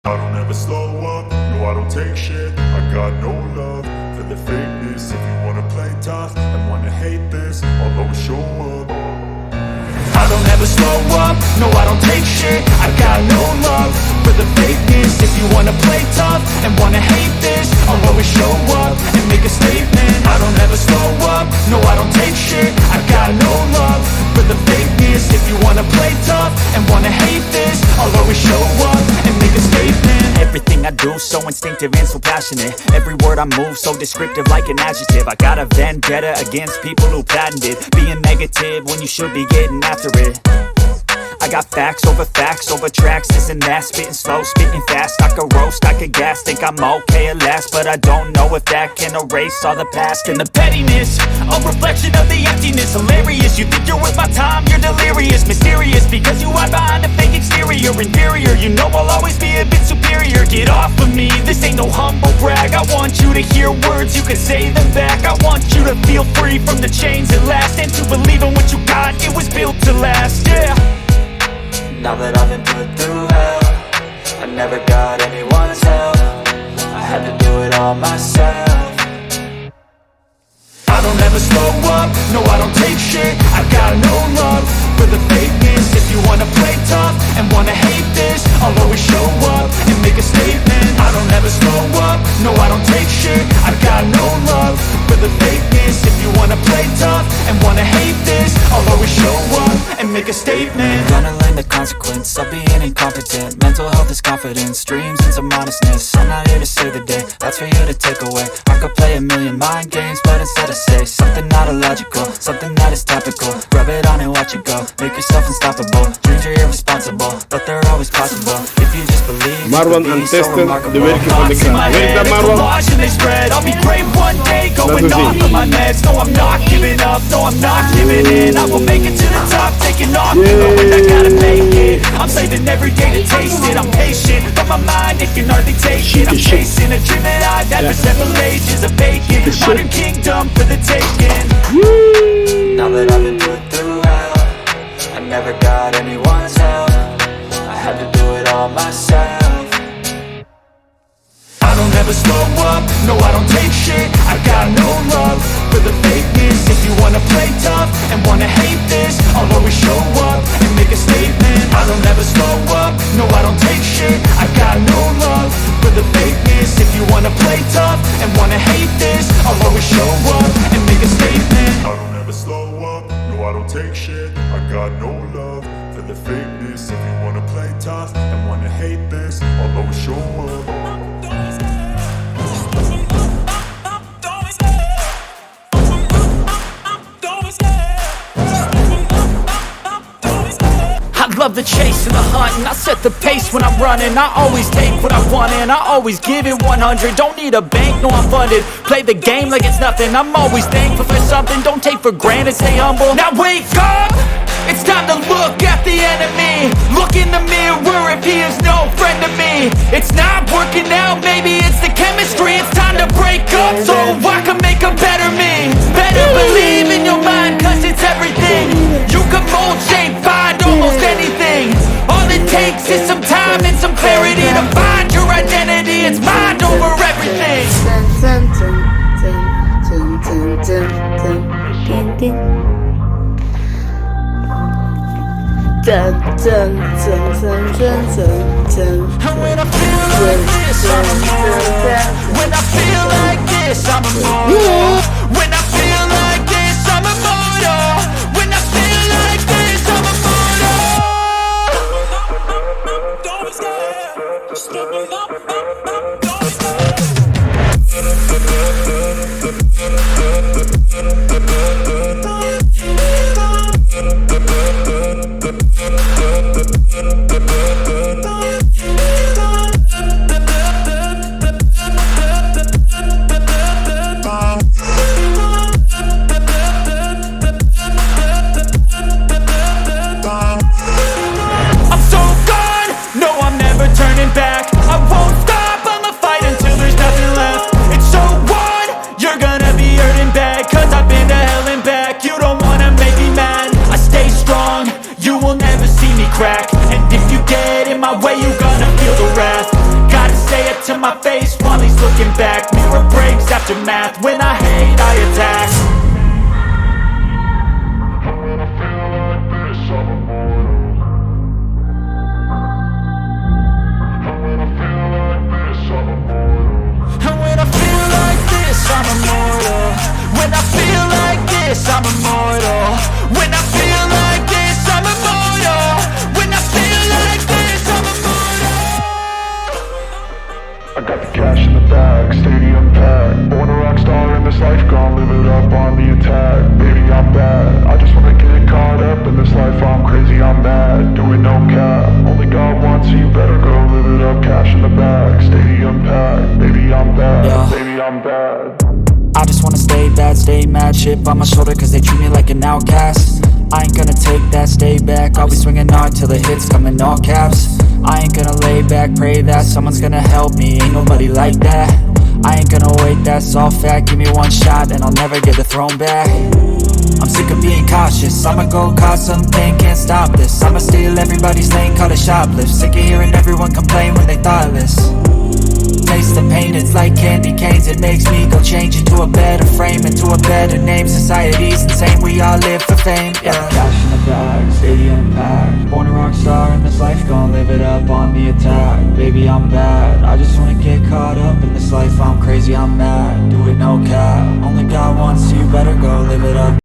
I don't ever slow up, no I don't take shit. I got no love for the fakeness. If you wanna play tough and wanna hate this, I'll always show up. I don't ever slow up, no I don't take shit. I got no love for the fakeness. If you wanna play tough and wanna hate this, I'll always show up and make a statement. I don't ever slow up, no I don't take shit. I got no love for the fakeness. If you wanna play tough and wanna hate this, I'll always show up and make a statement. Everything I do so instinctive and so passionate. Every word I move so descriptive like an adjective. I got a vendetta against people who patented being negative when you should be getting after it. I got facts over tracks, this and that. Spitting slow, spitting fast. I could roast, I could gas. Think I'm okay at last, but I don't know if that can erase all the past. And the pettiness, a reflection of the emptiness. Hilarious, you think you're worth my time, you're delirious. Mysterious, because you hide behind a fake exterior. Inferior, you know I'll always be a bit superior. Get off of me, this ain't no humble brag. I want you to hear words, you can say them back. I want you to feel free from the chains at last, and to believe in what you got, it was built to last, yeah. Now that I've been put through hell, I never got anyone's help. I had to do it all myself. I don't ever slow up, no I don't take shit. I got no love for the fakeness. If you wanna play tough and wanna hate this, I'll always show up and make a statement. I don't ever slow up, no I don't take shit. I got no love for the fakeness. If you wanna play tough and wanna hate this, I'll always show up and make a statement. Gonna learn the consequence of being incompetent. Mental health is confidence, dreams and some honestness. I'm not here to save the day, that's for you to take away. I could play a million mind games, but instead I say something not illogical, something that is topical. Rub it on and watch it go, make yourself unstoppable. Dreams are irresponsible, but they're always possible. If you just believe, Marwan and Testen, de werking van de kraan. Werk dat, Marwan? I'll be great one day, going off of my meds. No, I'm not giving up, no, I'm not giving in. I will make it to the top, taking off, even when I gotta make it. I'm saving every day to taste it. I'm patient, but my mind, it can hardly take it. I'm chasing a dream that I've had for several ages of vacant. Modern kingdom for the taking. Now that I've been put through hell, I never got anyone's help. I had to do it all myself. I don't ever slow up, no I don't take shit. I got no love for the fakeness. If you wanna play tough and wanna hate this, I'll always show up and make a statement. I don't ever slow up, no I don't take shit. I got no love for the fakeness. If you wanna play tough and wanna hate this, I'll always show up and make a statement. I don't ever slow up, no I don't take shit. I got no love for the fakeness. If you wanna play tough and wanna hate this, I'll always show up. I love the chase and the hunt, and I set the pace when I'm running. I always take what I want and I always give it 100. Don't need a bank, no I'm funded. Play the game like it's nothing. I'm always thankful for something. Don't take for granted, stay humble. Now wake up! It's time to look at the enemy. Look in the mirror if he is no friend to me. It's not working out, maybe it's the chemistry. It's time to break up so I can make a better me. Better believe in your mind, cause it's everything. You can mold, shape, find almost anything. All it takes is some time and some clarity to find your identity. It's mind over everything. Dun, dun, dun, dun, dun, dun, dun. And when I feel like this, I'm immortal. When I feel like this, I'm immortal. When I feel like this, I'm immortal. When I feel like this, I'm immortal. Don't be scared. Just step it up, don't be scared. I'm so gone, no I'm never turning back. I won't stop, I'ma fight until there's nothing left. It's so on, my face while he's looking back. Mirror breaks after math, when I hate I attack. And when I feel like this, I'm immortal. When I feel like this, I'm immortal. When I feel like this, I'm immortal. When I feel like this, I'm immortal. I got the cash in the bag, stadium packed. Born a rock star in this life, gon' live it up on the attack. Baby, I'm bad, I just wanna get caught up in this life. I'm crazy, I'm mad, doing no cap. Only God wants you, better go live it up. Cash in the bag, stadium packed. Baby, I'm bad, Yeah. baby, I'm bad. I just wanna stay bad, stay mad. Chip on my shoulder cause they treat me like an outcast. I ain't gonna take that, stay back. I'll be swinging hard till the hits come in all caps. I ain't gonna lay back, pray that someone's gonna help me. Ain't nobody like that. I ain't gonna wait, that's all fact. Give me one shot and I'll never get the throne back. I'm sick of being cautious, I'ma go cause something, can't stop this. I'ma steal everybody's lane, call it shoplift. Sick of hearing everyone complain when they thoughtless. Taste the pain, it's like candy canes. It makes me go change into a better frame, into a better name. Society's insane, we all live for fame, yeah. Cash in the bag, stadium packed. Born a rock star in this life, gon' live it up on the attack. Baby, I'm bad, I just wanna get caught up in this life. I'm crazy, I'm mad, do it no cap. Only God wants you, better go live it up.